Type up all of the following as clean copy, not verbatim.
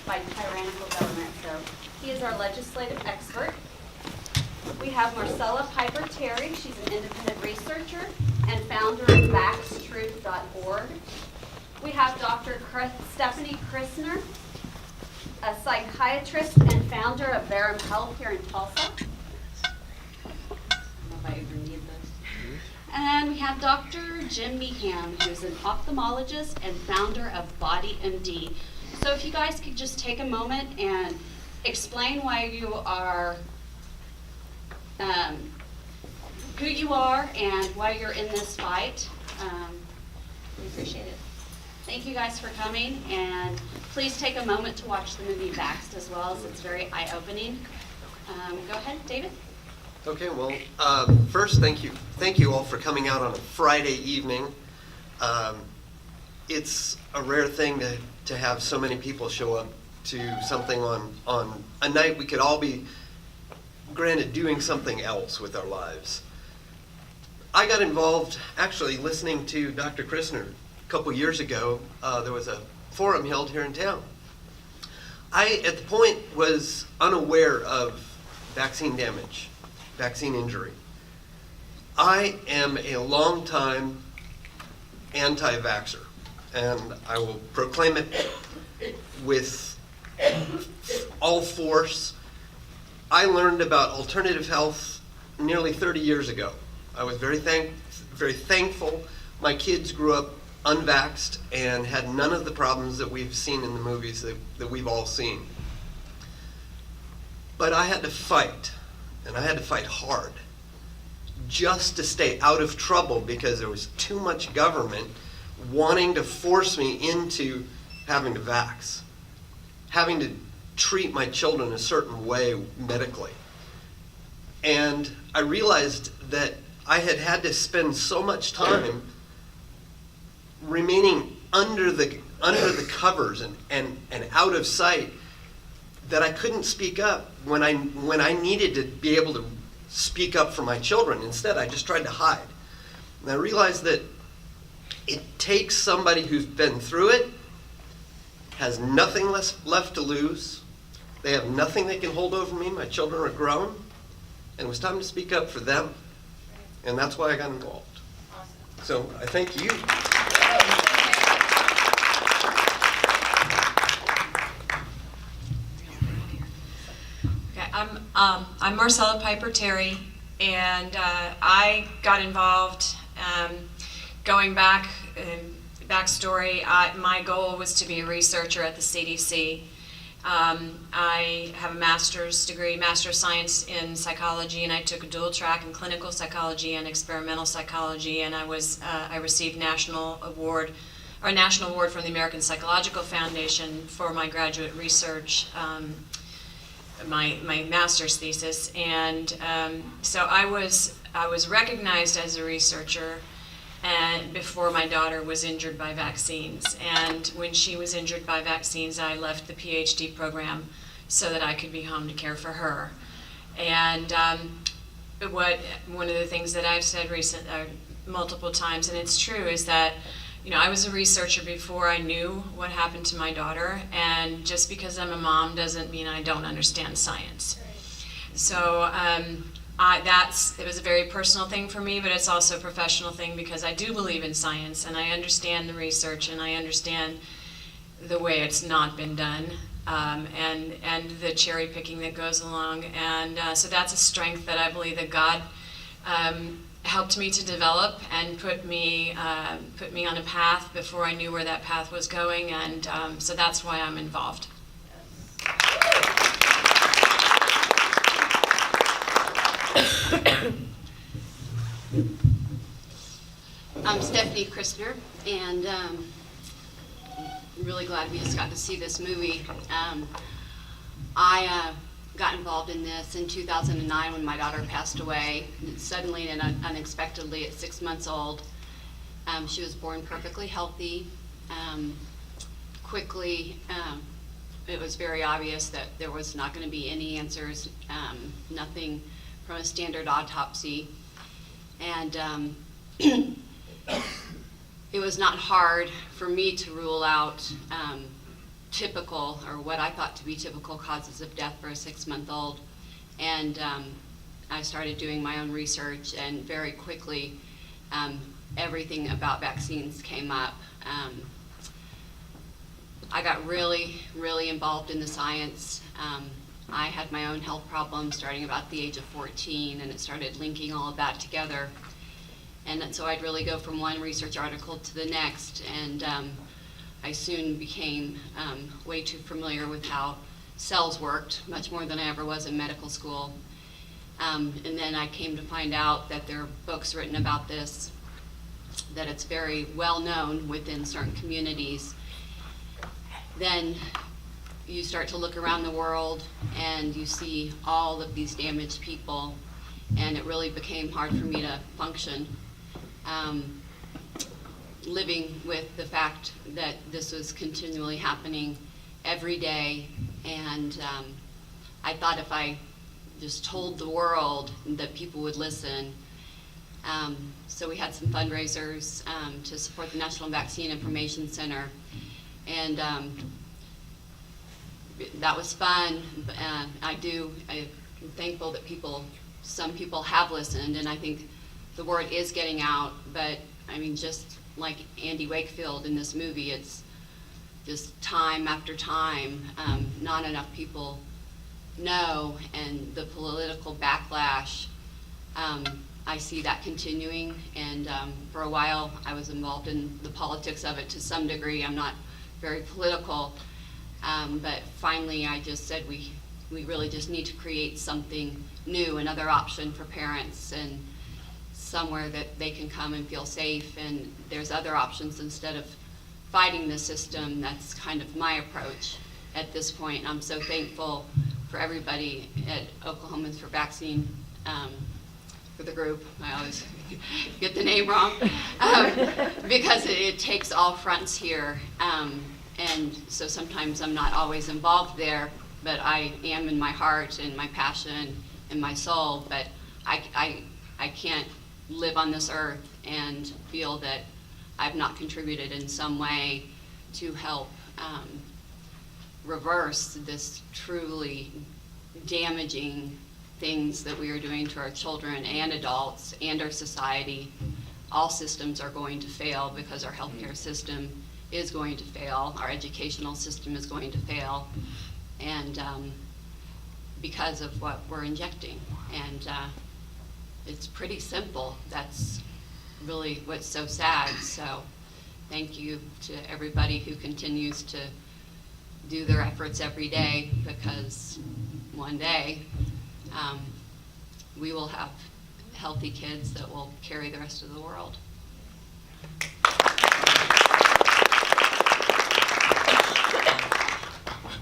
by tyrannical government. So he is our legislative expert. We have Marcella Piper Terry. She's an independent researcher and founder of vaxtruth.org. We have Dr. Stephanie Christner, a psychiatrist and founder of Verum Health here in Tulsa. I don't know if I even need this. And we have Dr. Jim Meehan, who's an ophthalmologist and founder of Body MD. So if you guys could just take a moment and explain why you are, who you are and why you're in this fight. We appreciate it. Thank you guys for coming, and please take a moment to watch the movie Vaxxed as well, as it's very eye-opening. Go ahead, David. Okay, well, first, thank you all for coming out on a Friday evening. It's a rare thing to have so many people show up to something on a night we could all be, granted, doing something else with our lives. I got involved actually listening to Dr. Christner a couple years ago. There was a forum held here in town. I, at the point, was unaware of vaccine damage, vaccine injury. I am a long-time anti-vaxxer, and I will proclaim it with all force. I learned about alternative health nearly 30 years ago. I was very thankful. My kids grew up unvaxxed and had none of the problems that we've seen in the movies that we've all seen. But I had to fight, and I had to fight hard, just to stay out of trouble because there was too much government wanting to force me into having to vax, having to treat my children a certain way medically. And I realized that I had to spend so much time remaining under the covers and out of sight that I couldn't speak up when I needed to be able to speak up for my children. Instead, I just tried to hide. And I realized that it takes somebody who's been through it, has nothing left to lose. They have nothing they can hold over me. My children are grown. And it was time to speak up for them. And that's why I got involved. Awesome. So I thank you. Okay, I'm Marcella Piper Terry, and I got involved going back. Backstory: my goal was to be a researcher at the CDC. I have a master's degree, Master of Science in Psychology, and I took a dual track in clinical psychology and experimental psychology, and I received national award from the American Psychological Foundation for my graduate research, my master's thesis, and so I was recognized as a researcher. And before my daughter was injured by vaccines. And when she was injured by vaccines, I left the PhD program so that I could be home to care for her. And one of the things that I've said multiple times, and it's true, is that I was a researcher before I knew what happened to my daughter. And just because I'm a mom doesn't mean I don't understand science. So it was a very personal thing for me, but it's also a professional thing because I do believe in science and I understand the research and I understand the way it's not been done, and the cherry picking that goes along, and so that's a strength that I believe that God helped me to develop and put me on a path before I knew where that path was going, and so that's why I'm involved. I'm Stephanie Christner, and I'm really glad we just got to see this movie. I got involved in this in 2009 when my daughter passed away, suddenly and unexpectedly at 6 months old. She was born perfectly healthy. Quickly, it was very obvious that there was not going to be any answers, nothing from a standard autopsy. And it was not hard for me to rule out typical, or what I thought to be typical causes of death for a 6-month-old. And I started doing my own research, and very quickly everything about vaccines came up. I got really, really involved in the science. I had my own health problems starting about the age of 14, and it started linking all of that together. And so I'd really go from one research article to the next, and I soon became way too familiar with how cells worked, much more than I ever was in medical school. And then I came to find out that there are books written about this, that it's very well known within certain communities. Then you start to look around the world and you see all of these damaged people, and it really became hard for me to function, living with the fact that this was continually happening every day. And I thought if I just told the world, that people would listen. So we had some fundraisers to support the National Vaccine Information Center, and that was fun. I'm thankful that some people have listened, and I think the word is getting out. But I mean, just like Andy Wakefield in this movie, it's just time after time, not enough people know, and the political backlash, I see that continuing. And for a while I was involved in the politics of it to some degree. I'm not very political, but finally I just said we really just need to create something new, another option for parents, and somewhere that they can come and feel safe, and there's other options instead of fighting the system. That's kind of my approach at this point. I'm so thankful for everybody at Oklahomans for Vaccine, for the group. I always get the name wrong, because it takes all fronts here. And so sometimes I'm not always involved there, but I am in my heart and my passion and my soul. But I can't live on this earth and feel that I've not contributed in some way to help reverse this truly damaging things that we are doing to our children and adults and our society. All systems are going to fail because our healthcare system is going to fail, our educational system is going to fail, and because of what we're injecting. And it's pretty simple. That's really what's so sad. So thank you to everybody who continues to do their efforts every day, because one day we will have healthy kids that will carry the rest of the world.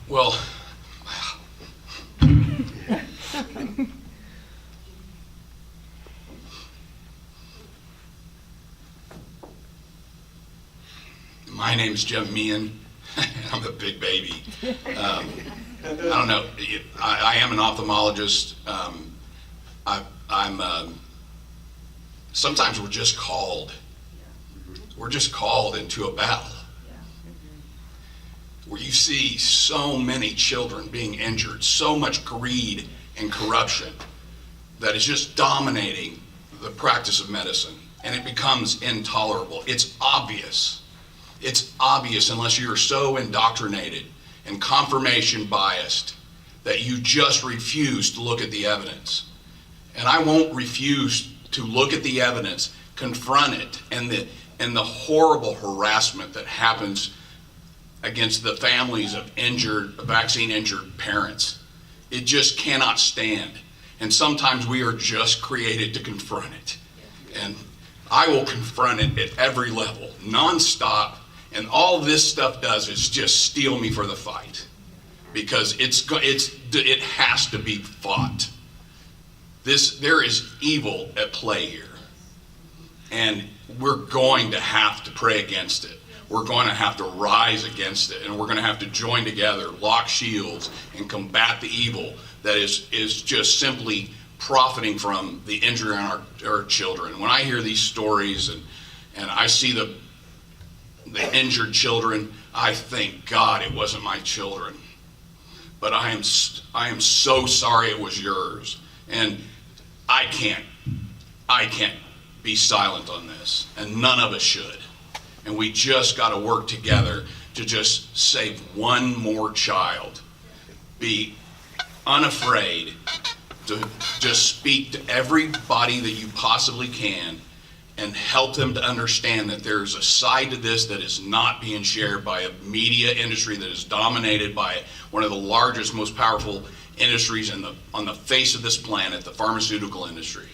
Well, my name's Jim Meehan. I'm a big baby. I don't know. I am an ophthalmologist. Sometimes we're just called. We're just called into a battle where you see so many children being injured, so much greed and corruption that is just dominating the practice of medicine, and it becomes intolerable. It's obvious. It's obvious unless you're so indoctrinated and confirmation biased that you just refuse to look at the evidence. And I won't refuse to look at the evidence, confront it, and the horrible harassment that happens against the families of vaccine-injured parents. It just cannot stand. And sometimes we are just created to confront it. And I will confront it at every level, nonstop. And all this stuff does is just steel me for the fight, because it has to be fought. There is evil at play here, and we're going to have to pray against it. We're going to have to rise against it, and we're going to have to join together, lock shields, and combat the evil that is just simply profiting from the injury on our children. When I hear these stories and I see the injured children, I thank God it wasn't my children. But I am so sorry it was yours. And I can't be silent on this, and none of us should. And we just got to work together to just save one more child. Be unafraid to just speak to everybody that you possibly can and help them to understand that there's a side to this that is not being shared by a media industry that is dominated by one of the largest, most powerful industries on the face of this planet, the pharmaceutical industry.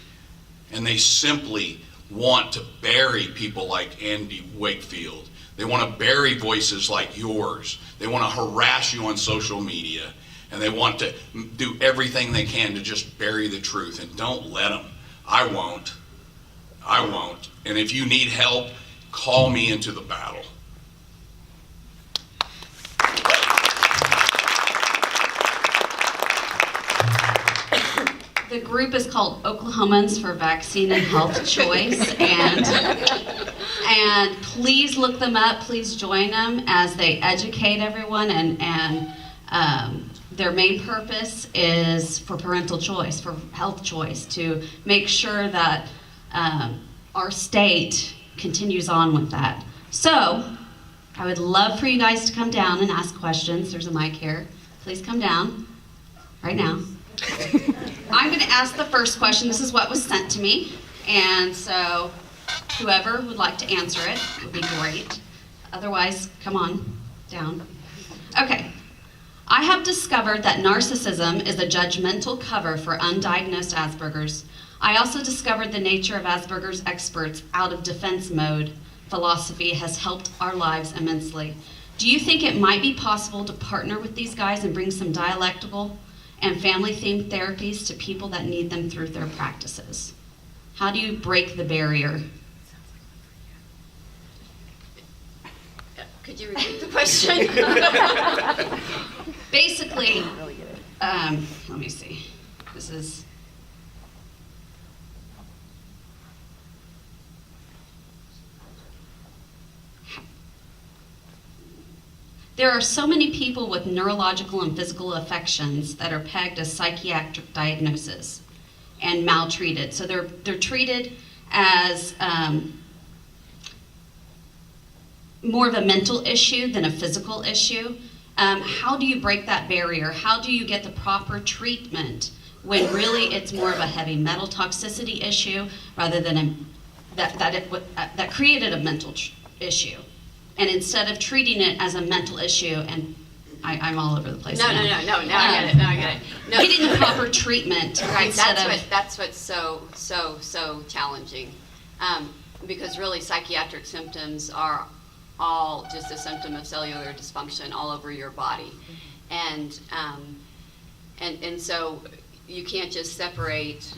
And they simply want to bury people like Andy Wakefield. They want to bury voices like yours. They want to harass you on social media. And they want to do everything they can to just bury the truth. And don't let them. I won't. And if you need help, call me into the battle. The group is called Oklahomans for Vaccine and Health Choice, and please look them up. Please join them as they educate everyone, and their main purpose is for parental choice, for health choice, to make sure that our state continues on with that. So I would love for you guys to come down and ask questions. There's a mic here. Please come down right now. I'm going to ask the first question. This is what was sent to me, and so whoever would like to answer it would be great. Otherwise, come on down. Okay. I have discovered that narcissism is a judgmental cover for undiagnosed Asperger's. I also discovered the nature of Asperger's experts out of defense mode. Philosophy has helped our lives immensely. Do you think it might be possible to partner with these guys and bring some dialectical and family-themed therapies to people that need them through their practices? How do you break the barrier? Could you repeat the question? Basically, let me see. This is... There are so many people with neurological and physical affections that are pegged as psychiatric diagnosis and maltreated. So they're treated as more of a mental issue than a physical issue. How do you break that barrier? How do you get the proper treatment when really it's more of a heavy metal toxicity issue rather than that created a mental issue? And instead of treating it as a mental issue, and I'm all over the place. No, I get it. No. Getting the proper treatment. Right, that's what's so challenging. Because really psychiatric symptoms are all just a symptom of cellular dysfunction all over your body. And so you can't just separate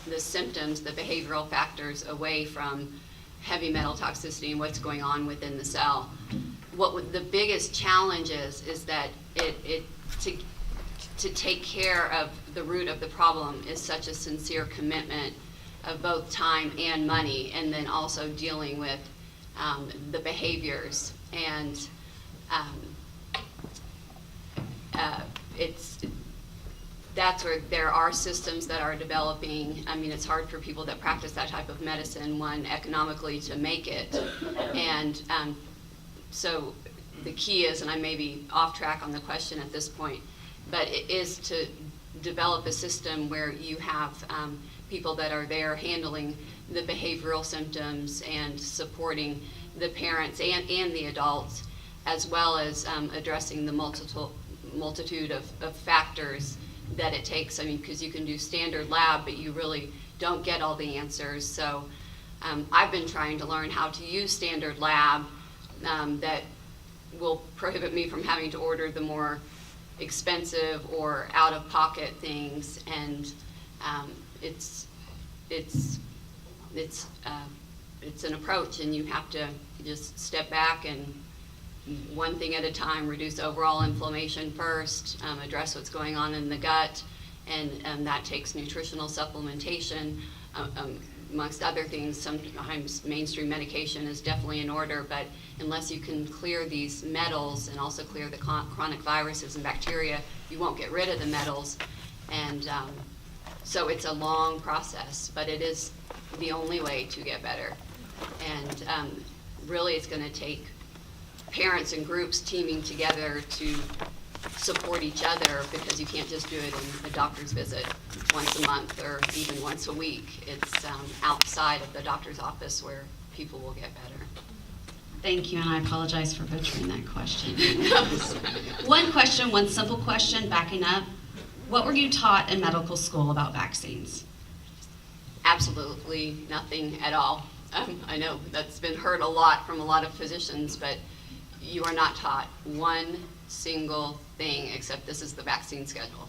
the symptoms, the behavioral factors away from heavy metal toxicity and what's going on within the cell. The biggest challenge is that to take care of the root of the problem is such a sincere commitment of both time and money, and then also dealing with the behaviors. And that's where there are systems that are developing. I mean, it's hard for people that practice that type of medicine, one, economically to make it. And so the key is, and I may be off track on the question at this point, but it is to develop a system where you have people that are there handling the behavioral symptoms and supporting the parents and the adults, as well as addressing the multitude of factors that it takes. I mean, because you can do standard lab, but you really don't get all the answers. So I've been trying to learn how to use standard lab that will prohibit me from having to order the more expensive or out-of-pocket things. And it's an approach, and you have to just step back and one thing at a time, reduce overall inflammation first, address what's going on in the gut, and that takes nutritional supplementation, amongst other things, sometimes mainstream medication is definitely in order, but unless you can clear these metals and also clear the chronic viruses and bacteria, you won't get rid of the metals. And so it's a long process, but it is the only way to get better. And really it's going to take parents and groups teaming together to support each other, because you can't just do it in a doctor's visit once a month or even once a week. It's outside of the doctor's office where people will get better. Thank you, and I apologize for butchering that question. One question, one simple question, backing up. What were you taught in medical school about vaccines? Absolutely nothing at all. I know that's been heard a lot from a lot of physicians, but you are not taught one single thing except this is the vaccine schedule.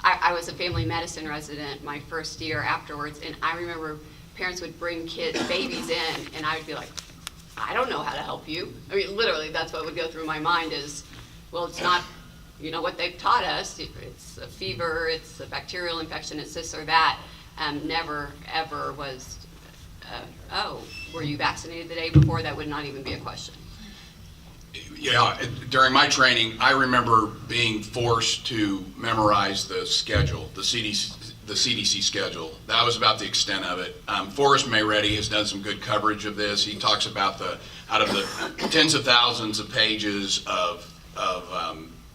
I was a family medicine resident my first year afterwards, and I remember parents would bring babies in, and I would be like, I don't know how to help you. I mean, literally, that's what would go through my mind is, well, it's not, what they've taught us. It's a fever, it's a bacterial infection, it's this or that. Never, ever was, oh, were you vaccinated the day before? That would not even be a question. Yeah, during my training, I remember being forced to memorize the schedule, the CDC schedule. That was about the extent of it. Forrest Mayready has done some good coverage of this. He talks about out of the tens of thousands of pages of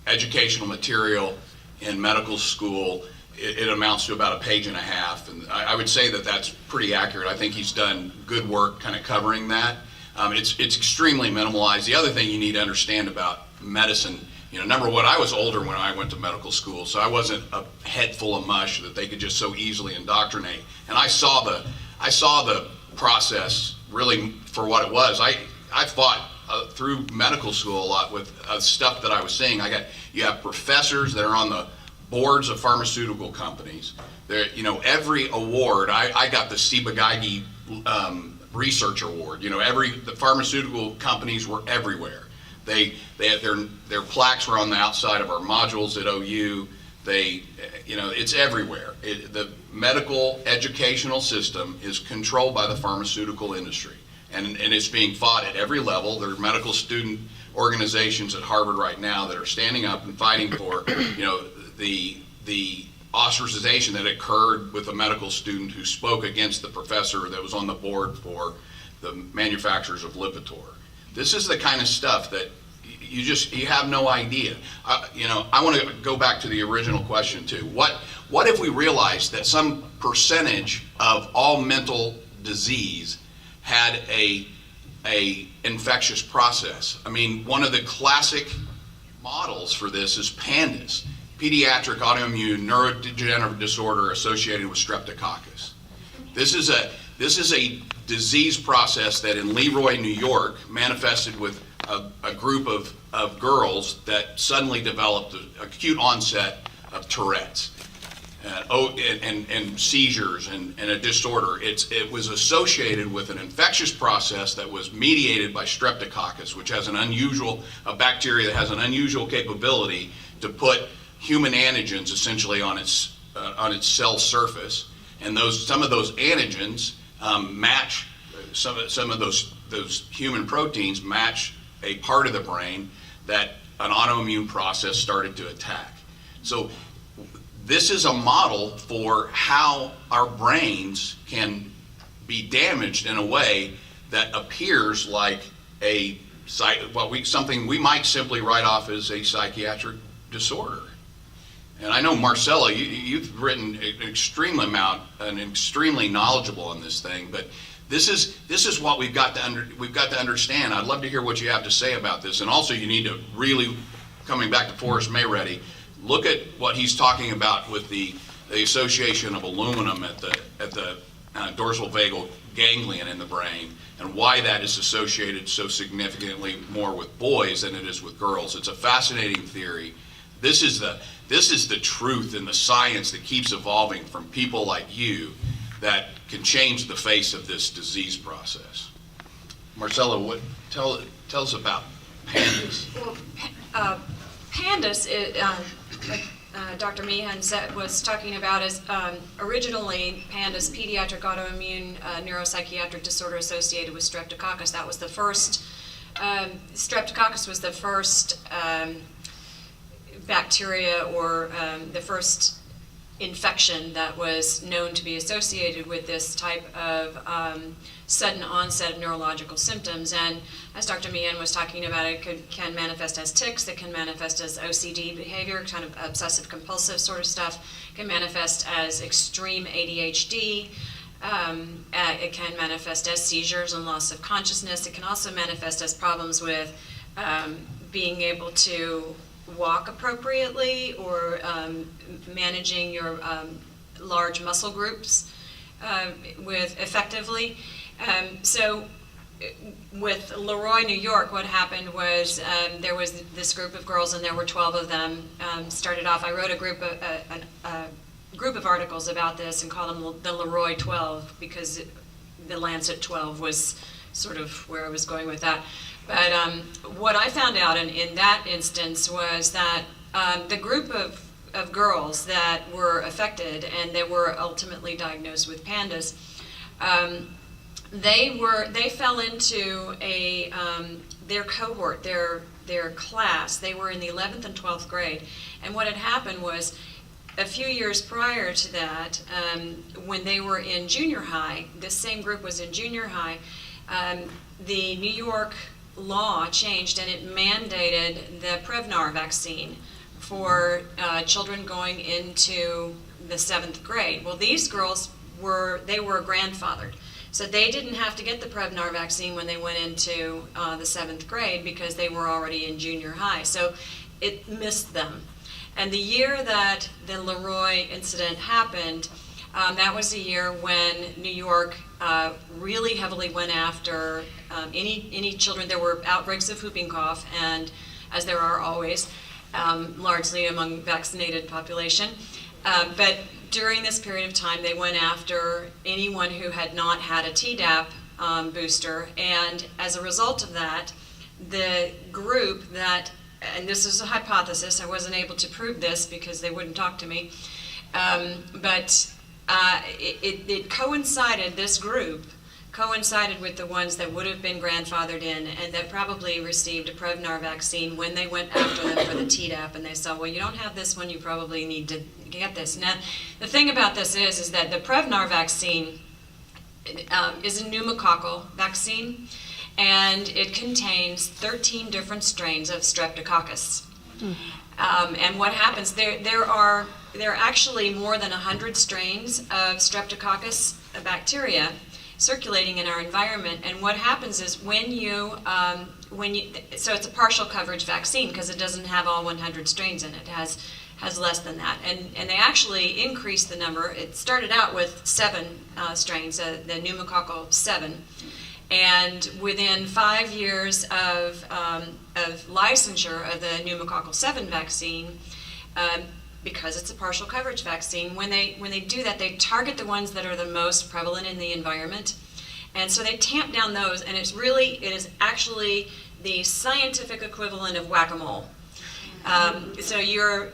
educational material in medical school, it amounts to about a page and a half. And I would say that that's pretty accurate. I think he's done good work kind of covering that. It's extremely minimalized. The other thing you need to understand about medicine, number one, I was older when I went to medical school, so I wasn't a head full of mush that they could just so easily indoctrinate. And I saw the process really for what it was. I fought through medical school a lot with stuff that I was seeing. You have professors that are on the boards of pharmaceutical companies. Every award, I got the Ciba-Geigy research award. The pharmaceutical companies were everywhere. They had their plaques were on the outside of our modules at OU. It's everywhere. The medical educational system is controlled by the pharmaceutical industry, and it's being fought at every level. There are medical student organizations at Harvard right now that are standing up and fighting for, the ostracization that occurred with a medical student who spoke against the professor that was on the board for the manufacturers of Lipitor. This is the kind of stuff that you have no idea. I want to go back to the original question too. What if we realized that some percentage of all mental disease had a infectious process? I mean, one of the classic models for this is PANDAS, pediatric autoimmune neurodegenerative disorder associated with streptococcus. This is a disease process that in Leroy, New York, manifested with a group of girls that suddenly developed an acute onset of Tourette's and seizures and a disorder. It was associated with an infectious process that was mediated by streptococcus, which has a bacteria that has an unusual capability to put human antigens essentially on its cell surface, and some of those antigens match some of those human proteins match a part of the brain that an autoimmune process started to attack. So this is a model for how our brains can be damaged in a way that appears like something we might simply write off as a psychiatric disorder. And I know, Marcella, you've written an extreme amount and extremely knowledgeable on this thing, but this is what we've got to understand. I'd love to hear what you have to say about this. And also, you need to really, coming back to Forrest Mayready, look at what he's talking about with the association of aluminum at the dorsal vagal ganglion in the brain, and why that is associated so significantly more with boys than it is with girls. It's a fascinating theory. This is the truth and the science that keeps evolving from people like you that can change the face of this disease process. Marcella, tell us about PANDAS. Well, PANDAS, Dr. Meehan was talking about is originally PANDAS, pediatric autoimmune neuropsychiatric disorder associated with streptococcus. That was the first, streptococcus was the first bacteria or the first infection that was known to be associated with this type of sudden onset of neurological symptoms. And as Dr. Meehan was talking about, it can manifest as tics, it can manifest as OCD behavior, kind of obsessive compulsive sort of stuff, it can manifest as extreme ADHD, it can manifest as seizures and loss of consciousness. It can also manifest as problems with being able to walk appropriately or managing your large muscle groups with effectively. So with Leroy, New York, what happened was there was this group of girls, and there were 12 of them. Started off, I wrote a group of articles about this and called them the Leroy 12 because the Lancet 12 was sort of where I was going with that. But what I found out in that instance was that the group of girls that were affected and that were ultimately diagnosed with PANDAS, they fell into their cohort, their class. They were in the 11th and 12th grade, and what had happened was a few years prior to that, when they were in junior high, this same group was in junior high. The New York law changed and it mandated the Prevnar vaccine for children going into the 7th grade. Well, these girls were grandfathered. So they didn't have to get the Prevnar vaccine when they went into the 7th grade because they were already in junior high. So it missed them. And the year that the Leroy incident happened, that was the year when New York really heavily went after any children. There were outbreaks of whooping cough, and as there are always, largely among vaccinated population. But during this period of time, they went after anyone who had not had a Tdap booster, and as a result of that, the group that, and this is a hypothesis, I wasn't able to prove this because they wouldn't talk to me, but it coincided, this group coincided with the ones that would have been grandfathered in and that probably received a Prevnar vaccine when they went after them for the Tdap, and they saw, well, you don't have this one, you probably need to get this. Now, the thing about this is that the Prevnar vaccine is a pneumococcal vaccine, and it contains 13 different strains of Streptococcus. And what happens, there are actually more than 100 strains of Streptococcus bacteria circulating in our environment, and what happens is when you so it's a partial coverage vaccine because it doesn't have all 100 strains in it. It has less than that, and they actually increased the number. It started out with 7 strains, the pneumococcal 7, and within 5 years of licensure of the pneumococcal 7 vaccine, because it's a partial coverage vaccine, when they do that, they target the ones that are the most prevalent in the environment, and so they tamp down those, and it is actually the scientific equivalent of whack-a-mole. So you're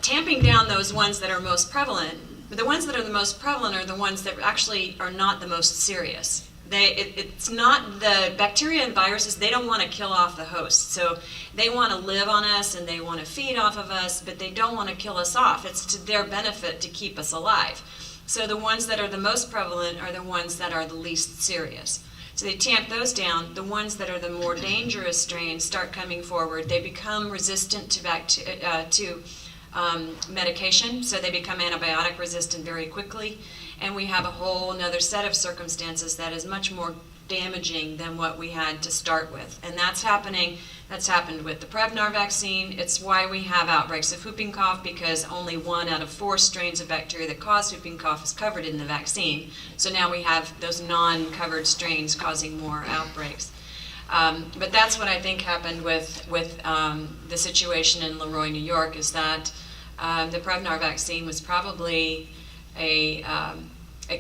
tamping down those ones that are most prevalent, but the ones that are the most prevalent are the ones that actually are not the most serious. It's not the bacteria and viruses, they don't want to kill off the host. So they want to live on us and they want to feed off of us, but they don't want to kill us off. It's to their benefit to keep us alive. So the ones that are the most prevalent are the ones that are the least serious. So they tamp those down. The ones that are the more dangerous strains start coming forward. They become resistant to medication, so they become antibiotic resistant very quickly. And we have a whole another set of circumstances that is much more damaging than what we had to start with. And that's happened with the Prevnar vaccine. It's why we have outbreaks of whooping cough, because only 1 out of 4 strains of bacteria that cause whooping cough is covered in the vaccine. So now we have those non-covered strains causing more outbreaks. But that's what I think happened with the situation in Leroy, New York, is that the Prevnar vaccine was probably a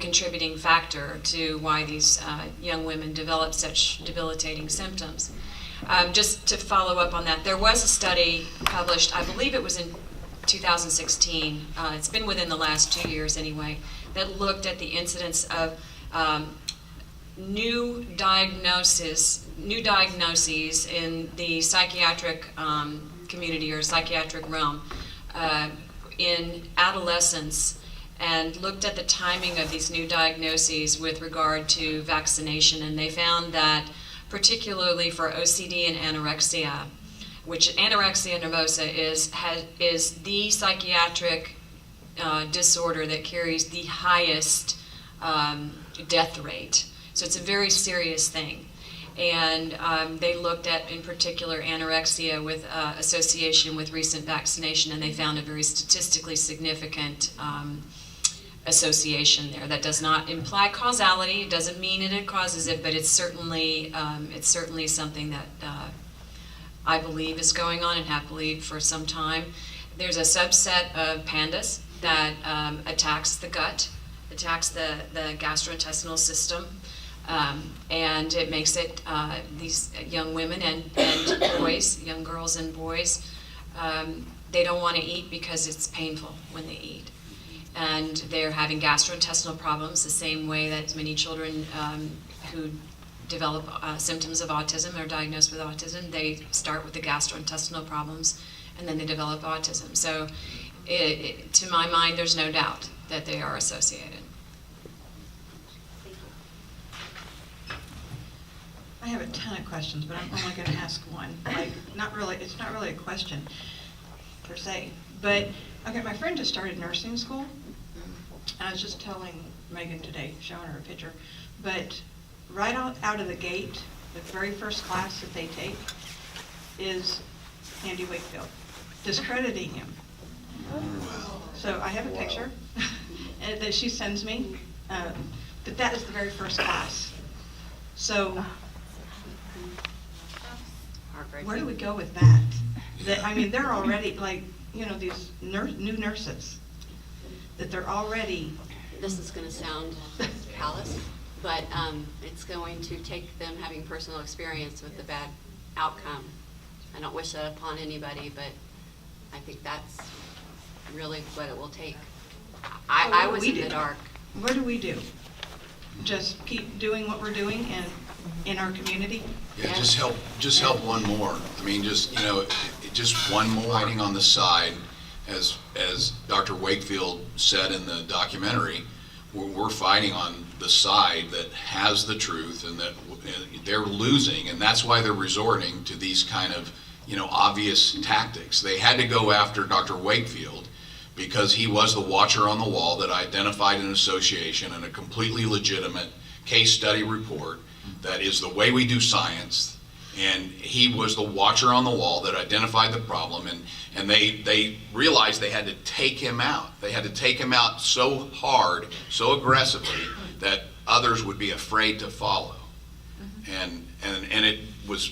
contributing factor to why these young women developed such debilitating symptoms. Just to follow up on that, there was a study published, I believe it was in 2016, it's been within the last 2 years anyway, that looked at the incidence of new diagnoses in the psychiatric community or psychiatric realm in adolescence, and looked at the timing of these new diagnoses with regard to vaccination. And they found that particularly for OCD and anorexia, which anorexia nervosa is the psychiatric disorder that carries the highest death rate. So it's a very serious thing. And they looked at, in particular, anorexia with association with recent vaccination, and they found a very statistically significant association there. That does not imply causality. It doesn't mean it causes it, but it's certainly something that I believe is going on and have believed for some time. There's a subset of pandas that attacks the gut, attacks the gastrointestinal system, and it makes it these young women and boys, young girls and boys, they don't want to eat because it's painful when they eat. And they're having gastrointestinal problems the same way that many children who develop symptoms of autism or diagnosed with autism, they start with the gastrointestinal problems and then they develop autism. So to my mind, there's no doubt that they are associated. I have a ton of questions, but I'm only going to ask one. Like, it's not really a question per se. But, okay, my friend just started nursing school. And I was just telling Megan today, showing her a picture. But right out of the gate, the very first class that they take is Andy Wakefield, discrediting him. So I have a picture that she sends me, but that is the very first class. So where do we go with that? I mean, they're already, like, you know, these new nurses, that they're already... This is going to sound callous, but it's going to take them having personal experience with the bad outcome. I don't wish that upon anybody, but I think that's really what it will take. I was in the dark. What do we do? Just keep doing what we're doing in our community? Yeah, just help one more. I mean, just one more fighting on the side, as Dr. Wakefield said in the documentary, we're fighting on the side that has the truth, and that they're losing, and that's why they're resorting to these kind of obvious tactics. They had to go after Dr. Wakefield because he was the watcher on the wall that identified an association and a completely legitimate case study report that is the way we do science, and he was the watcher on the wall that identified the problem, and they realized they had to take him out. They had to take him out so hard, so aggressively, that others would be afraid to follow. And it was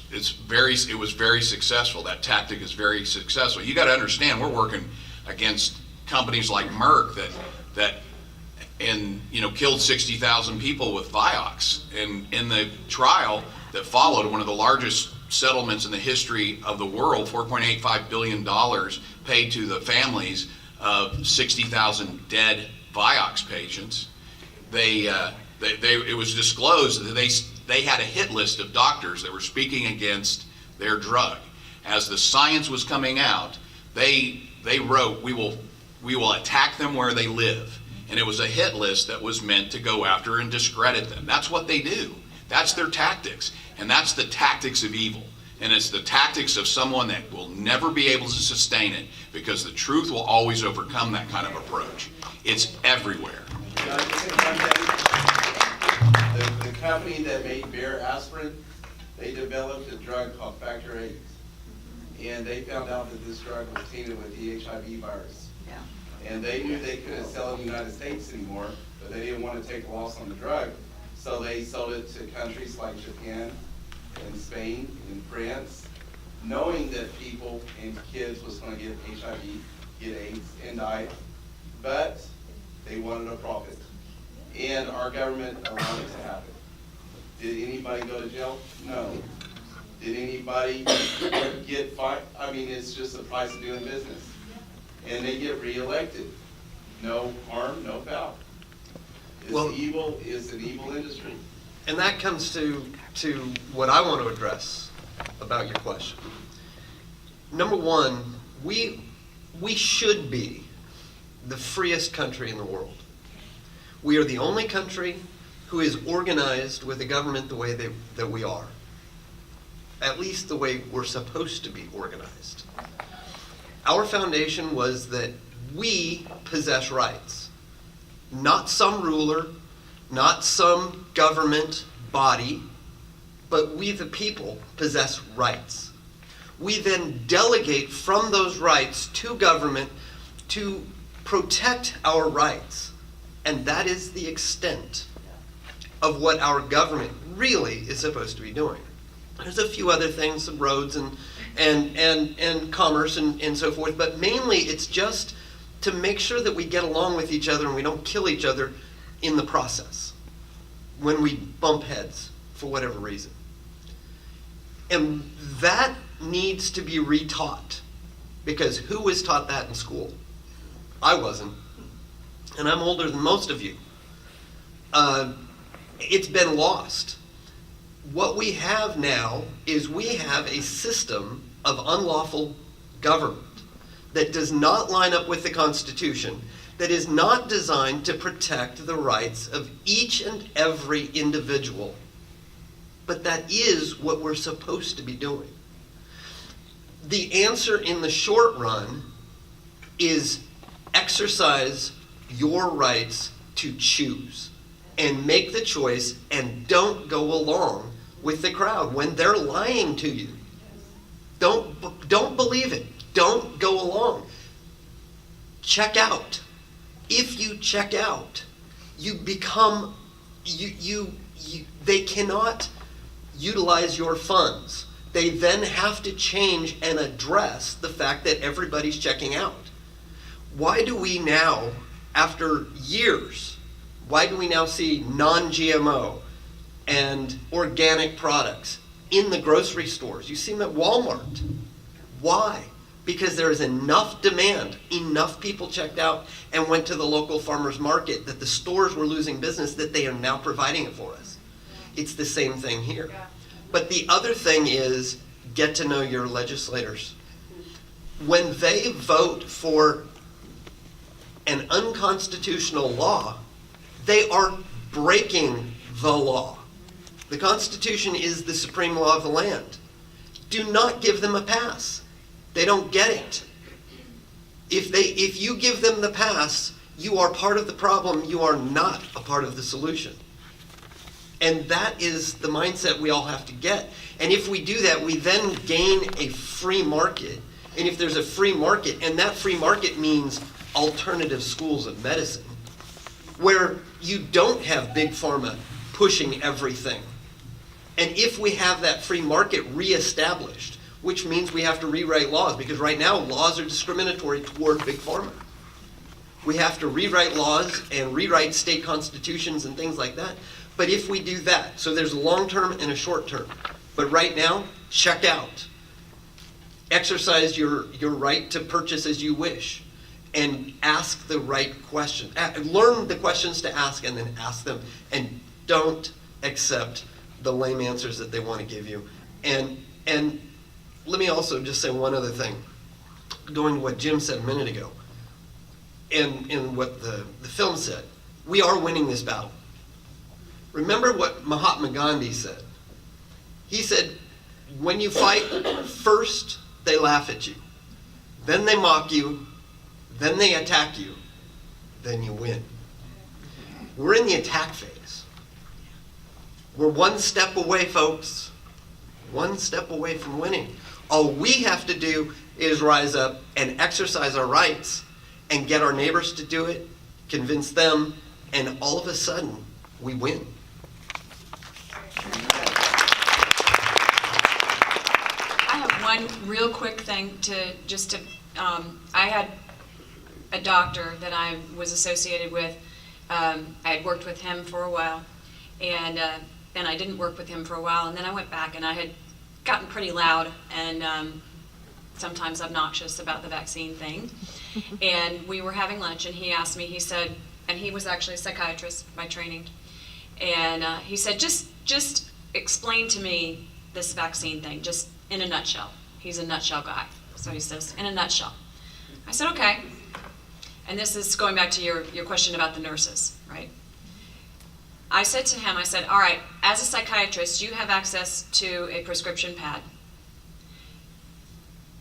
very successful. That tactic is very successful. You got to understand, we're working against companies like Merck that killed 60,000 people with Vioxx. And in the trial that followed, one of the largest settlements in the history of the world, $4.85 billion paid to the families of 60,000 dead Vioxx patients. It was disclosed that they had a hit list of doctors that were speaking against their drug. As the science was coming out, they wrote, we will attack them where they live. And it was a hit list that was meant to go after and discredit them. That's what they do. That's their tactics. And that's the tactics of evil. And it's the tactics of someone that will never be able to sustain it, because the truth will always overcome that kind of approach. It's everywhere. The company that made Bear aspirin, they developed a drug called Factor VIII. And they found out that this drug was tainted with the HIV virus. Yeah. And they knew they couldn't sell it in the United States anymore, but they didn't want to take a loss on the drug. So they sold it to countries like Japan and Spain and France, knowing that people and kids was going to get HIV, get AIDS, and die. But they wanted a profit. And our government allowed it to happen. Did anybody go to jail? No. Did anybody get fined? I mean, it's just the price of doing business. and they get reelected. No harm, no foul. Well- It's an evil industry. And that comes to what I want to address about your question. Number one, we should be the freest country in the world. We are the only country who is organized with a government the way that we are. At least the way we're supposed to be organized. Our foundation was that we possess rights. Not some ruler, not some government body, but we the people possess rights. We then delegate from those rights to government to protect our rights. And that is the extent of what our government really is supposed to be doing. There's a few other things, some roads and commerce and so forth, but mainly it's just to make sure that we get along with each other and we don't kill each other in the process when we bump heads for whatever reason. And that needs to be retaught, because who was taught that in school? I wasn't, and I'm older than most of you. It's been lost. What we have now is we have a system of unlawful government that does not line up with the Constitution, that is not designed to protect the rights of each and every individual. But that is what we're supposed to be doing. The answer in the short run is exercise your rights to choose and make the choice, and don't go along with the crowd when they're lying to you. Don't believe it. Don't go along. Check out. If you check out, you become they cannot utilize your funds. They then have to change and address the fact that everybody's checking out. Why do we now, after years, why do we now see non-GMO and organic products in the grocery stores? You see them at Walmart. Why? Because there is enough demand, enough people checked out and went to the local farmers market that the stores were losing business, that they are now providing it for us. It's the same thing here. But the other thing is, get to know your legislators. When they vote for an unconstitutional law, they are breaking the law. The Constitution is the supreme law of the land. Do not give them a pass. They don't get it. If you give them the pass, you are part of the problem. You are not a part of the solution. And that is the mindset we all have to get. And if we do that, we then gain a free market. And if there's a free market, and that free market means alternative schools of medicine, where you don't have big pharma pushing everything. And if we have that free market reestablished, which means we have to rewrite laws, because right now laws are discriminatory toward big pharma. We have to rewrite laws and rewrite state constitutions and things like that. But if we do that, so there's a long term and a short term. But right now, check out. Exercise your right to purchase as you wish. And ask the right question. Learn the questions to ask and then ask them. And don't accept the lame answers that they want to give you. And let me also just say one other thing. Going to what Jim said a minute ago. And what the film said. We are winning this battle. Remember what Mahatma Gandhi said. He said, when you fight, first they laugh at you. Then they mock you. Then they attack you. Then you win. We're in the attack phase. We're one step away, folks. One step away from winning. All we have to do is rise up and exercise our rights and get our neighbors to do it, convince them, and all of a sudden, we win. I have one real quick thing I had a doctor that I was associated with. I had worked with him for a while, and then I didn't work with him for a while, and then I went back and I had gotten pretty loud and sometimes obnoxious about the vaccine thing. And we were having lunch, and he asked me, he said, and he was actually a psychiatrist by training, and he said, just explain to me this vaccine thing, just in a nutshell. He's a nutshell guy. So he says, in a nutshell. I said, okay. And this is going back to your question about the nurses, right? I said to him, I said, all right, as a psychiatrist, you have access to a prescription pad.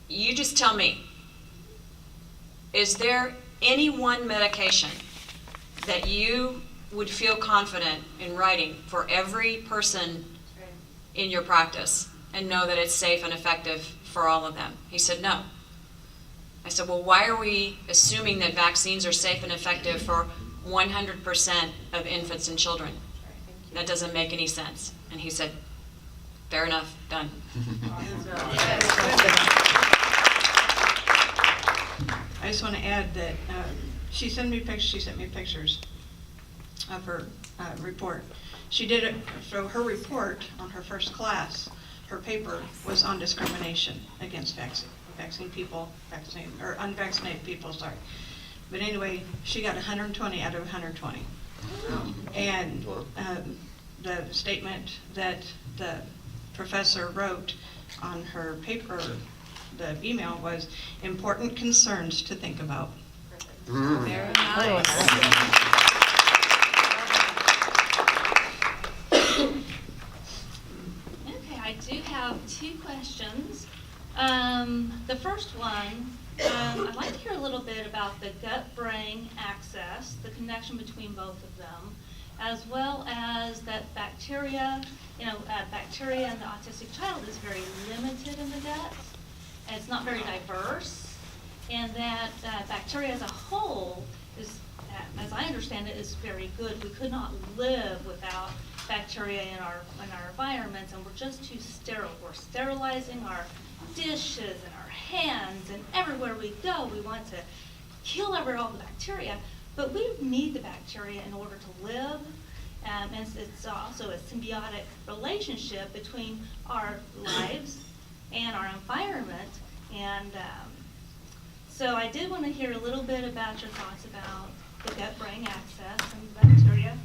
You just tell me, is there any one medication that you would feel confident in writing for every person in your practice and know that it's safe and effective for all of them? He said, no. I said, well, why are we assuming that vaccines are safe and effective for 100% of infants and children? That doesn't make any sense. And he said, fair enough, done. I just want to add that she sent me pictures of her report. She did it, so her report on her first class, her paper was on discrimination against unvaccinated people, sorry. But anyway, she got 120 out of 120. And the statement that the professor wrote on her paper, the email, was important concerns to think about. Very nice. Okay, I do have two questions. The first one, I'd like to hear a little bit about the gut-brain axis, the connection between both of them, as well as that bacteria, bacteria in the autistic child is very limited in the gut, and it's not very diverse, and that bacteria as a whole is, as I understand it, is very good. We could not live without bacteria in our environments, and we're just too sterile. We're sterilizing our dishes and our hands, and everywhere we go, we want to kill all the bacteria. But we need the bacteria in order to live, and it's also a symbiotic relationship between our lives and our environment. And so I did want to hear a little bit about your thoughts about the gut-brain axis and bacteria.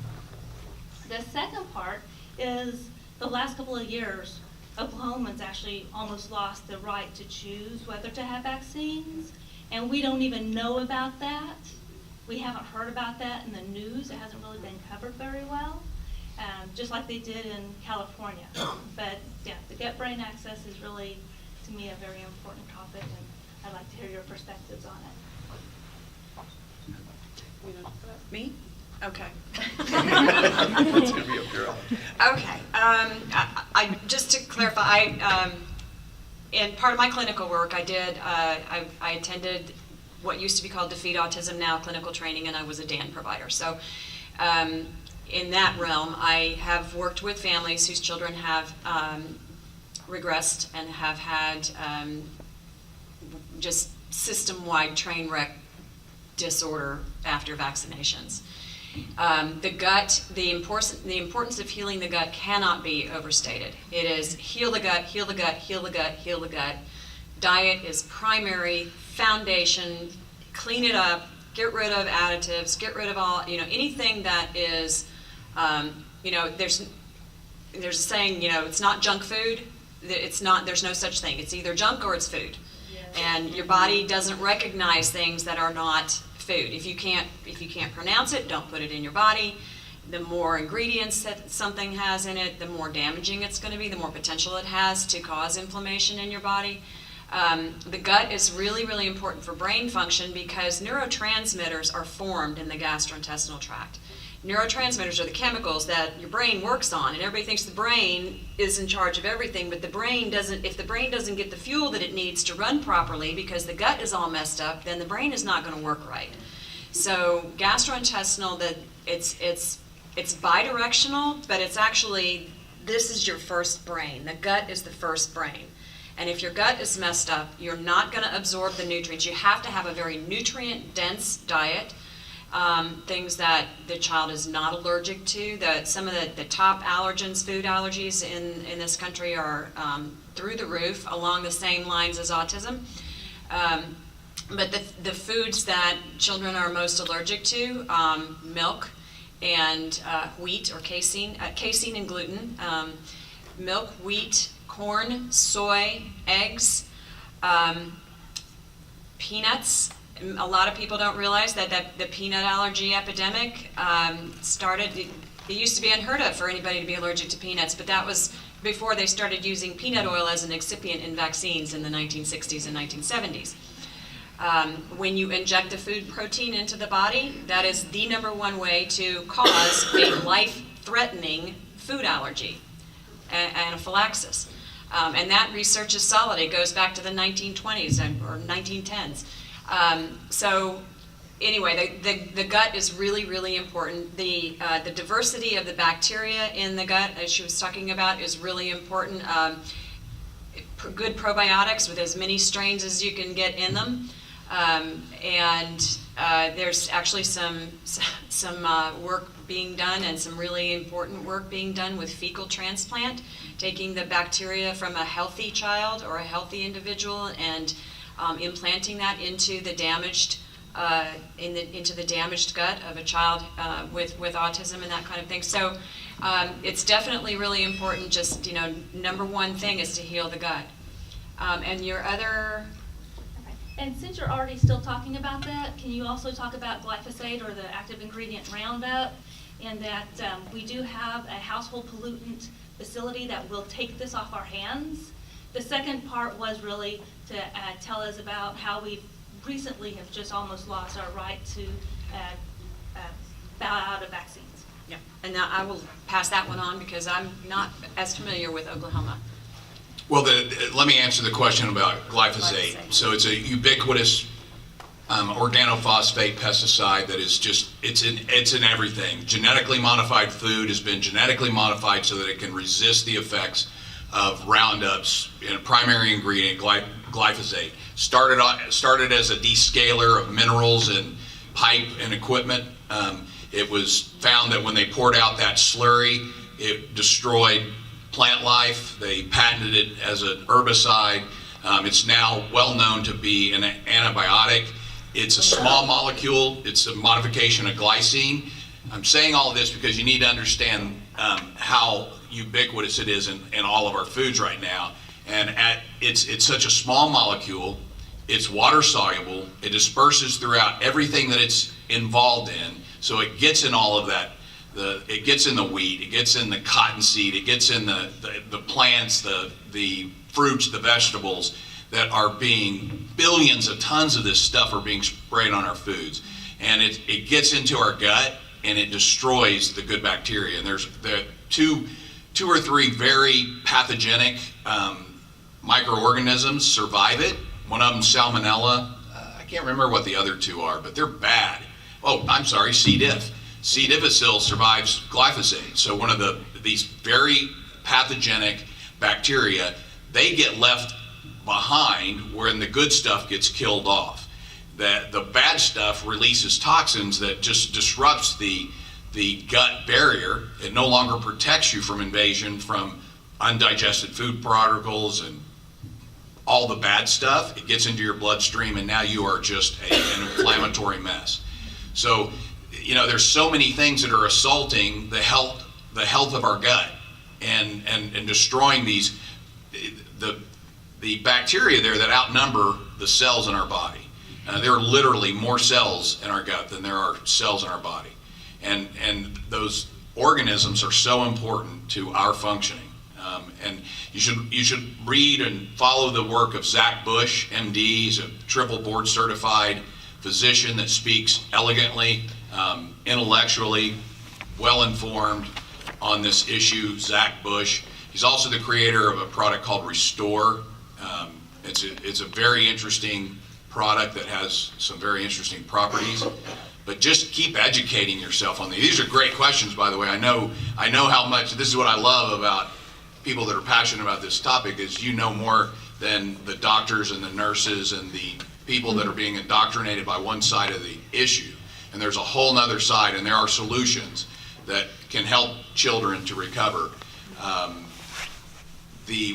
The second part is the last couple of years, Oklahomans actually almost lost the right to choose whether to have vaccines, and we don't even know about that. We haven't heard about that in the news. It hasn't really been covered very well, just like they did in California. But yeah, the gut-brain axis is really, to me, a very important topic, and I'd like to hear your perspectives on it. Me? Okay. It's gonna be up here. Okay. I just to clarify, in part of my clinical work, I attended what used to be called Defeat Autism Now clinical training, and I was a DAN provider. So in that realm, I have worked with families whose children have regressed and have had just system-wide train wreck disorder after vaccinations. The gut, the importance of healing the gut cannot be overstated. It is heal the gut, heal the gut, heal the gut, heal the gut. Diet is primary, foundation, clean it up, get rid of additives, get rid of all, anything that is, there's a saying, it's not junk food. There's no such thing. It's either junk or it's food. And your body doesn't recognize things that are not food. If you can't pronounce it, don't put it in your body. The more ingredients that something has in it, the more damaging it's going to be, the more potential it has to cause inflammation in your body. The gut is really, really important for brain function because neurotransmitters are formed in the gastrointestinal tract. Neurotransmitters are the chemicals that your brain works on, and everybody thinks the brain is in charge of everything, but if the brain doesn't get the fuel that it needs to run properly because the gut is all messed up, then the brain is not going to work right. So gastrointestinal, it's bidirectional, but it's actually, this is your first brain. The gut is the first brain. And if your gut is messed up, you're not going to absorb the nutrients. You have to have a very nutrient-dense diet. Things that the child is not allergic to. Some of the top allergens, food allergies in this country are through the roof along the same lines as autism. But the foods that children are most allergic to, milk and wheat or casein and gluten, milk, wheat, corn, soy, eggs, peanuts. A lot of people don't realize that the peanut allergy epidemic started. It used to be unheard of for anybody to be allergic to peanuts, but that was before they started using peanut oil as an excipient in vaccines in the 1960s and 1970s. When you inject a food protein into the body, that is the number one way to cause a life-threatening food allergy, anaphylaxis. And that research is solid. It goes back to the 1920s or 1910s. So anyway, the gut is really, really important. The diversity of the bacteria in the gut, as she was talking about, is really important. Good probiotics with as many strains as you can get in them. And there's actually some work being done, and some really important work being done with fecal transplant, taking the bacteria from a healthy child or a healthy individual and implanting that into the damaged into the damaged gut of a child with autism and that kind of thing. So it's definitely really important. Just, number one thing is to heal the gut. And your other. And since you're already still talking about that, can you also talk about glyphosate, or the active ingredient Roundup, and that we do have a household pollutant facility that will take this off our hands? The second part was really to tell us about how we recently have just almost lost our right to bow out of vaccines. Yeah, and now I will pass that one on because I'm not as familiar with Oklahoma. Well, let me answer the question about glyphosate. So it's a ubiquitous organophosphate pesticide that is just, it's in everything. Genetically modified food has been genetically modified so that it can resist the effects of Roundup's primary ingredient, glyphosate. Started as a descaler of minerals and pipe and equipment. It was found that when they poured out that slurry, it destroyed plant life. They patented it as an herbicide. It's now well known to be an antibiotic. It's a small molecule. It's a modification of glycine. I'm saying all of this because you need to understand how ubiquitous it is in all of our foods right now. And it's such a small molecule. It's water soluble. It disperses throughout everything that it's involved in. So it gets in all of that. It gets in the wheat, it gets in the cottonseed, it gets in the plants, the fruits, the vegetables that are being, billions of tons of this stuff are being sprayed on our foods. And it gets into our gut and it destroys the good bacteria. And there's two or three very pathogenic microorganisms survive it. One of them, Salmonella. I can't remember what the other two are, but they're bad. Oh, I'm sorry, C. diff. C. difficile survives glyphosate. So one of these very pathogenic bacteria, they get left behind when the good stuff gets killed off. The bad stuff releases toxins that just disrupts the gut barrier. It no longer protects you from invasion from undigested food particles and all the bad stuff. It gets into your bloodstream and now you are just an inflammatory mess. So there's so many things that are assaulting the health of our gut and destroying the bacteria there that outnumber the cells in our body. There are literally more cells in our gut than there are cells in our body. And those organisms are so important to our functioning. And you should read and follow the work of Zach Bush, MD. He's a triple board certified physician that speaks elegantly, intellectually, well-informed on this issue, Zach Bush. He's also the creator of a product called Restore. It's a very interesting product that has some very interesting properties. But just keep educating yourself on these. These are great questions, by the way. I know how much, this is what I love about people that are passionate about this topic, is you know more than the doctors and the nurses and the people that are being indoctrinated by one side of the issue. And there's a whole nother side, and there are solutions that can help children to recover.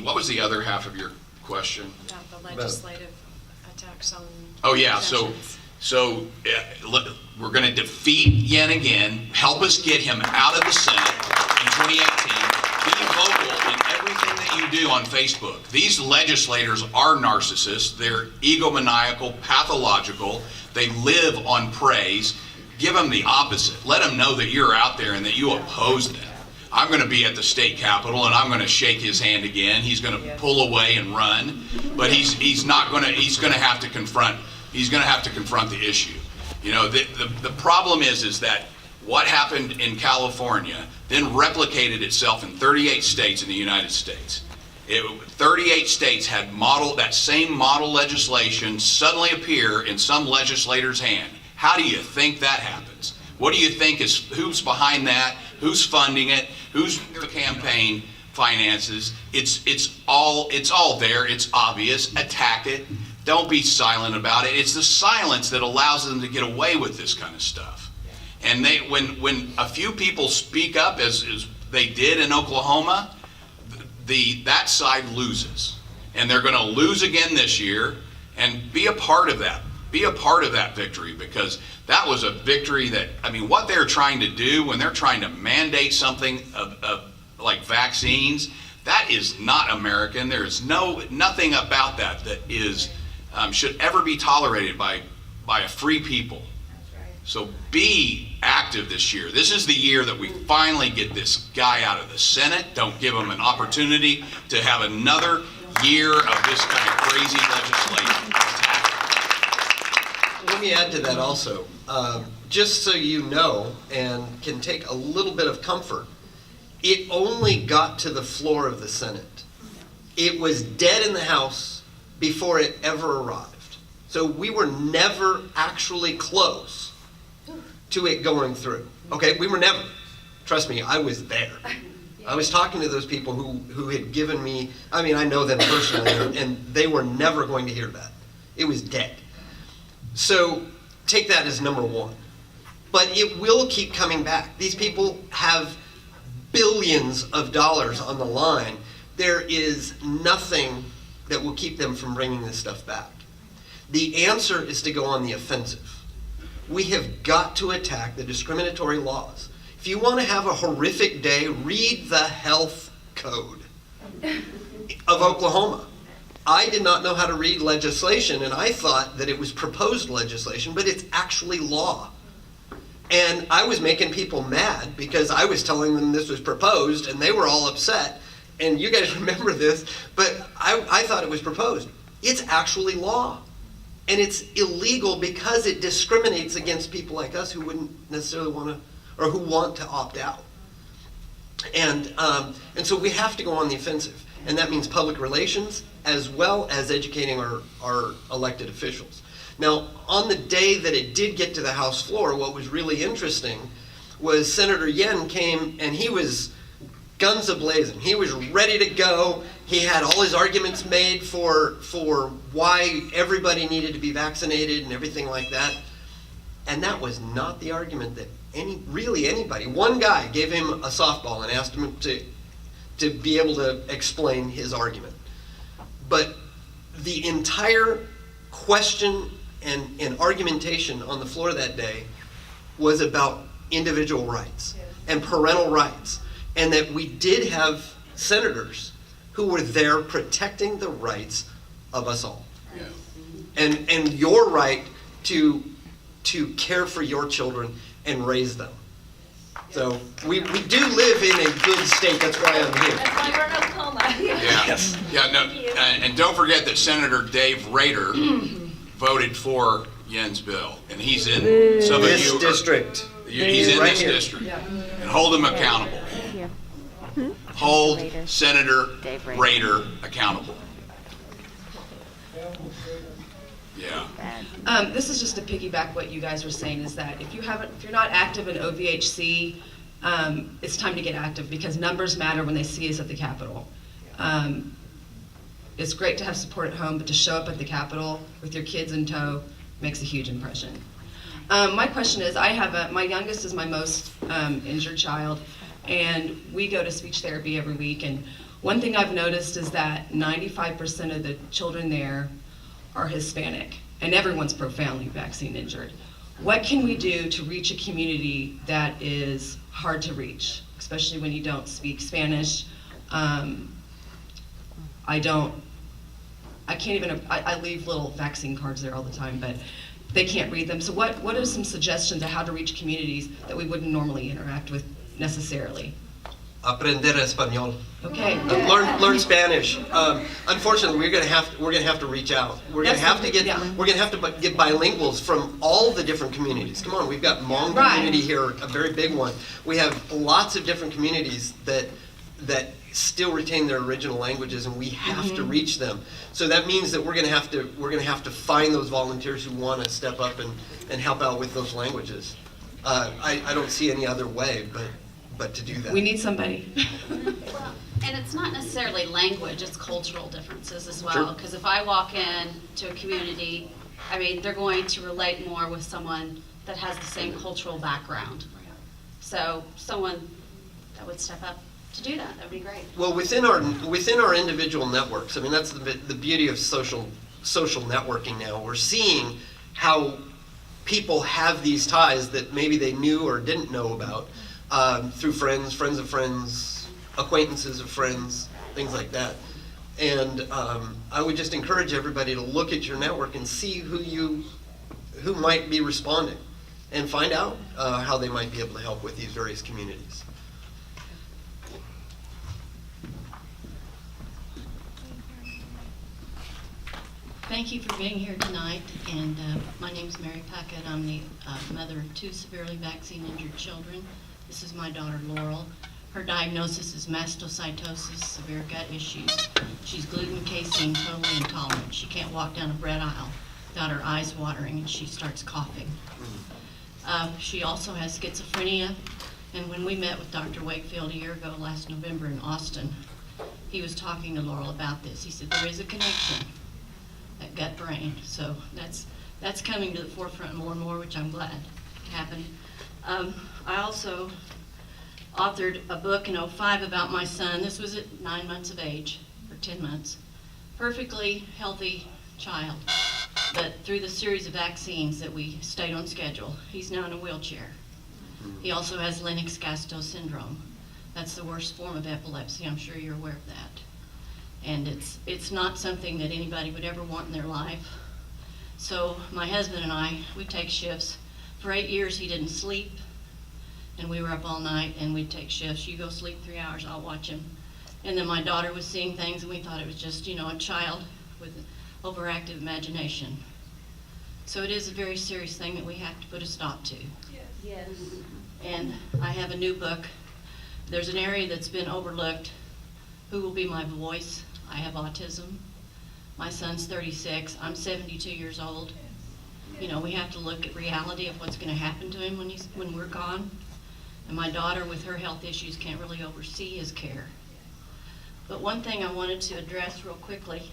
what was the other half of your question? About the legislative attacks on Oh, yeah, so we're going to defeat Yen again, help us get him out of the Senate in 2018. Be vocal in everything that you do on Facebook. These legislators are narcissists. They're egomaniacal, pathological. They live on praise. Give them the opposite. Let them know that you're out there and that you oppose them. I'm going to be at the state capitol and I'm going to shake his hand again. He's going to pull away and run, but he's going to have to confront the issue. You know, the problem is that what happened in California then replicated itself in 38 states in the United States. 38 states had that same model legislation suddenly appear in some legislator's hand. How do you think that happens? What do you think who's behind that? Who's funding it? Who's the campaign finances? It's all there. It's obvious. Attack it. Don't be silent about it. It's the silence that allows them to get away with this kind of stuff. And when a few people speak up, as they did in Oklahoma, that side loses, and they're going to lose again this year. And be a part of that. Be a part of that victory, because that was a victory that, I mean, what they're trying to do when they're trying to mandate something like vaccines, that is not American. There is nothing about that is should ever be tolerated by a free people. So be active this year. This is the year that we finally get this guy out of the Senate. Don't give him an opportunity to have another year of this kind of crazy legislation. Let me add to that also, just so you know and can take a little bit of comfort, it only got to the floor of the Senate. It was dead in the House before it ever arrived. So we were never actually close to it going through. Okay, we were never. Trust me, I was there. I was talking to those people who had given me, I mean, I know them personally, and they were never going to hear that. It was dead. So take that as number one. But it will keep coming back. These people have billions of dollars on the line. There is nothing that will keep them from bringing this stuff back. The answer is to go on the offensive. We have got to attack the discriminatory laws. If you want to have a horrific day, read the health code of Oklahoma. I did not know how to read legislation, and I thought that it was proposed legislation, but it's actually law. And I was making people mad because I was telling them this was proposed, and they were all upset. And you guys remember this, but I thought it was proposed. It's actually law. And it's illegal because it discriminates against people like us who wouldn't necessarily want to, or who want to opt out. And so we have to go on the offensive. And that means public relations as well as educating our elected officials. Now, on the day that it did get to the House floor, what was really interesting was Senator Yen came and he was guns a-blazing. He was ready to go. He had all his arguments made for why everybody needed to be vaccinated and everything like that. And that was not the argument that anybody. One guy gave him a softball and asked him to be able to explain his argument. But the entire question and argumentation on the floor that day was about individual rights and parental rights, and that we did have senators who were there protecting the rights of us all. Yeah. And your right to care for your children and raise them. So we do live in a good state. That's why I'm here. That's why we're in Oklahoma. Yeah. Yes. Yeah. No. And don't forget that Senator Dave Rader voted for Yen's bill, and he's in some of This you. district. He's in Right this here. district, and hold him accountable. Hold Senator Rader accountable. Yeah. This is just to piggyback what you guys were saying, is that if you're not active in OVHC, it's time to get active, because numbers matter when they see us at the Capitol. It's great to have support at home, but to show up at the Capitol with your kids in tow makes a huge impression. My question is, my youngest is my most injured child, and we go to speech therapy every week, and One thing I've noticed is that 95% of the children there are Hispanic, and everyone's profoundly vaccine injured. What can we do to reach a community that is hard to reach, especially when you don't speak Spanish? I leave little vaccine cards there all the time, but they can't read them. So what are some suggestions of how to reach communities that we wouldn't normally interact with necessarily? Aprender español. Okay. Learn Spanish. Unfortunately, we're gonna have to reach out. We're gonna have to get bilinguals from all the different communities. Come on, we've got Hmong community here, a very big one. We have lots of different communities that still retain their original languages, and we have to reach them. So that means that we're gonna have to find those volunteers who want to step up and help out with those languages. I don't see any other way but to do that. We need somebody. Well, and it's not necessarily language, it's cultural differences as well. Sure. Because if I walk in to a community, I mean, they're going to relate more with someone that has the same cultural background. So someone that would step up to do that would be great. Well, within our individual networks, I mean, that's the beauty of social networking now. We're seeing how people have these ties that maybe they knew or didn't know about through friends of friends, acquaintances of friends, things like that. And I would just encourage everybody to look at your network and see who might be responding, and find out how they might be able to help with these various communities. Thank you for being here tonight, and my name's Mary Puckett. I'm the mother of 2 severely vaccine-injured children. This is my daughter Laurel. Her diagnosis is mastocytosis, severe gut issues. She's gluten, casein, totally intolerant. She can't walk down a bread aisle without her eyes watering, and she starts coughing. She also has schizophrenia, and when we met with Dr. Wakefield a year ago last November in Austin, he was talking to Laurel about this. He said there is a connection, that gut brain. So that's coming to the forefront more and more, which I'm glad happened. I also authored a book in 2005 about my son. This was at 9 months of age, or 10 months. Perfectly healthy child, but through the series of vaccines that we stayed on schedule, he's now in a wheelchair. He also has Lennox-Gastaut syndrome. That's the worst form of epilepsy. I'm sure you're aware of that. And it's not something that anybody would ever want in their life. So my husband and I, we take shifts. For 8 years he didn't sleep, and we were up all night, and we'd take shifts. You go sleep 3 hours, I'll watch him. And then my daughter was seeing things, and we thought it was just, a child with an overactive imagination. So it is a very serious thing that we have to put a stop to. Yes. And I have a new book. There's an area that's been overlooked. Who will be my voice? I have autism. My son's 36. I'm 72 years old. We have to look at reality of what's going to happen to him when we're gone. And my daughter, with her health issues, can't really oversee his care. But one thing I wanted to address real quickly,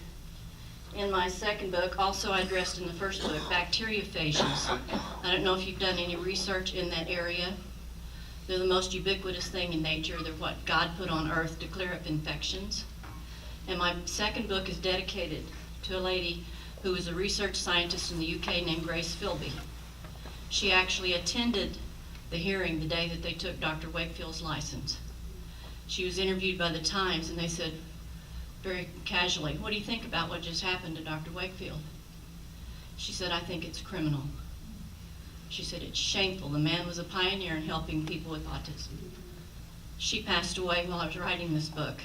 in my second book, also I addressed in the first book, bacteriophages. I don't know if you've done any research in that area. They're the most ubiquitous thing in nature. They're what God put on earth to clear up infections. And my second book is dedicated to a lady who was a research scientist in the UK named Grace Philby. She actually attended the hearing the day that they took Dr. Wakefield's license. She was interviewed by the Times, and they said very casually, "What do you think about what just happened to Dr. Wakefield?" She said, "I think it's criminal." She said, "It's shameful. The man was a pioneer in helping people with autism." She passed away while I was writing this book,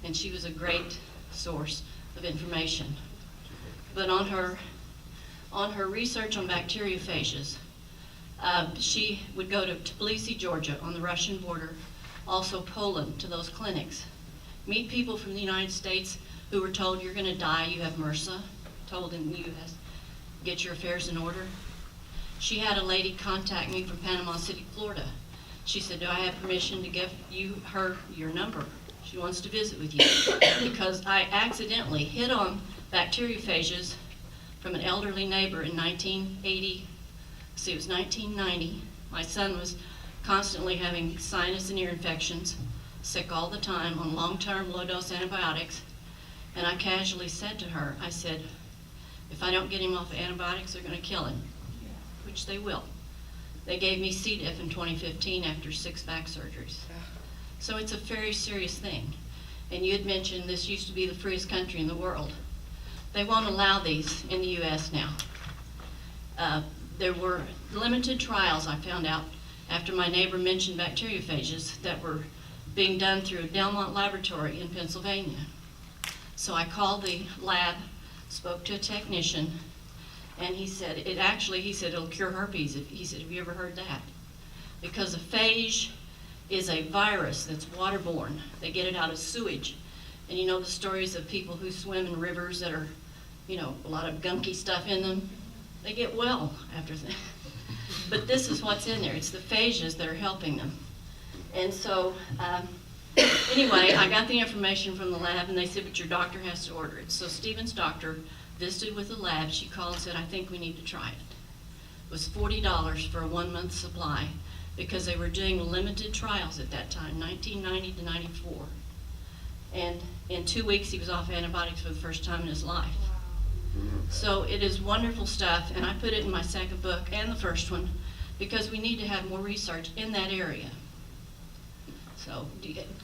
and she was a great source of information. But on her research on bacteriophages, she would go to Tbilisi, Georgia, on the Russian border, also Poland, to those clinics, meet people from the United States who were told, "You're going to die, you have MRSA," told in the U.S., "Get your affairs in order." She had a lady contact me from Panama City, Florida. She said, "Do I have permission to give her your number? She wants to visit with you." Because I accidentally hit on bacteriophages from an elderly neighbor in 1990. It was 1990. My son was constantly having sinus and ear infections. sick all the time on long-term low-dose antibiotics. And I casually said to her, I said, if I don't get him off of antibiotics, they're going to kill him, which they will. They gave me C. diff in 2015 after 6 back surgeries. So it's a very serious thing. And you had mentioned this used to be the freest country in the world. They won't allow these in the U.S. now. There were limited trials, I found out, after my neighbor mentioned bacteriophages that were being done through Delmont Laboratory in Pennsylvania. So I called the lab, spoke to a technician, and he said, he said, it'll cure herpes. He said, have you ever heard that? Because a phage is a virus that's waterborne. They get it out of sewage. And you know the stories of people who swim in rivers that are, you know, a lot of gunky stuff in them. They get well after that. But this is what's in there. It's the phages that are helping them. And so, anyway, I got the information from the lab, and they said, but your doctor has to order it. So Stephen's doctor visited with the lab. She called and said, I think we need to try it. It was $40 for a 1-month supply because they were doing limited trials at that time, 1990 to 94. And in 2 weeks, he was off antibiotics for the first time in his life. So it is wonderful stuff, and I put it in my second book and the first one because we need to have more research in that area. So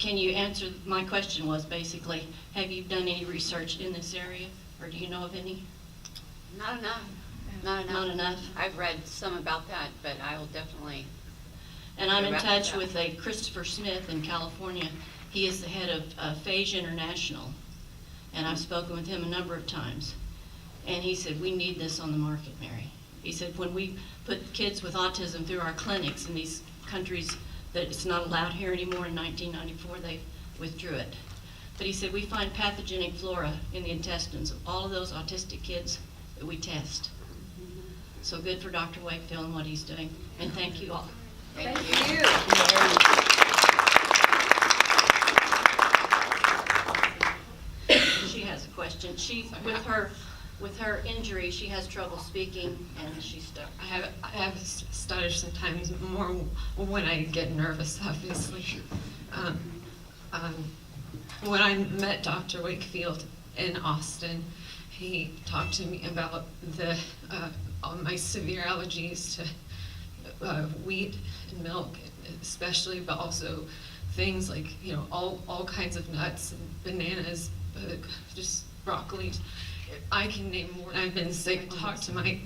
can you answer, my question was basically, have you done any research in this area, or do you know of any? Not enough. Not enough. Not enough? I've read some about that, but I will definitely. And I'm in Wrap touch it up. with a Christopher Smith in California. He is the head of Phage International, and I've spoken with him a number of times. And he said, we need this on the market, Mary. He said, when we put kids with autism through our clinics in these countries that it's not allowed here anymore, in 1994 they withdrew it. But he said, we find pathogenic flora in the intestines of all of those autistic kids that we test. So good for Dr. Wakefield and what he's doing, and thank you all. Thank you. She has a question. She, with her injury, she has trouble speaking, and she's stuck. I have stutter sometimes, more when I get nervous, obviously. When I met Dr. Wakefield in Austin, he talked to me about all my severe allergies to wheat and milk, especially, but also things like, you know, all kinds of nuts and bananas, just broccoli. I can name more. I've been sick. Talk to my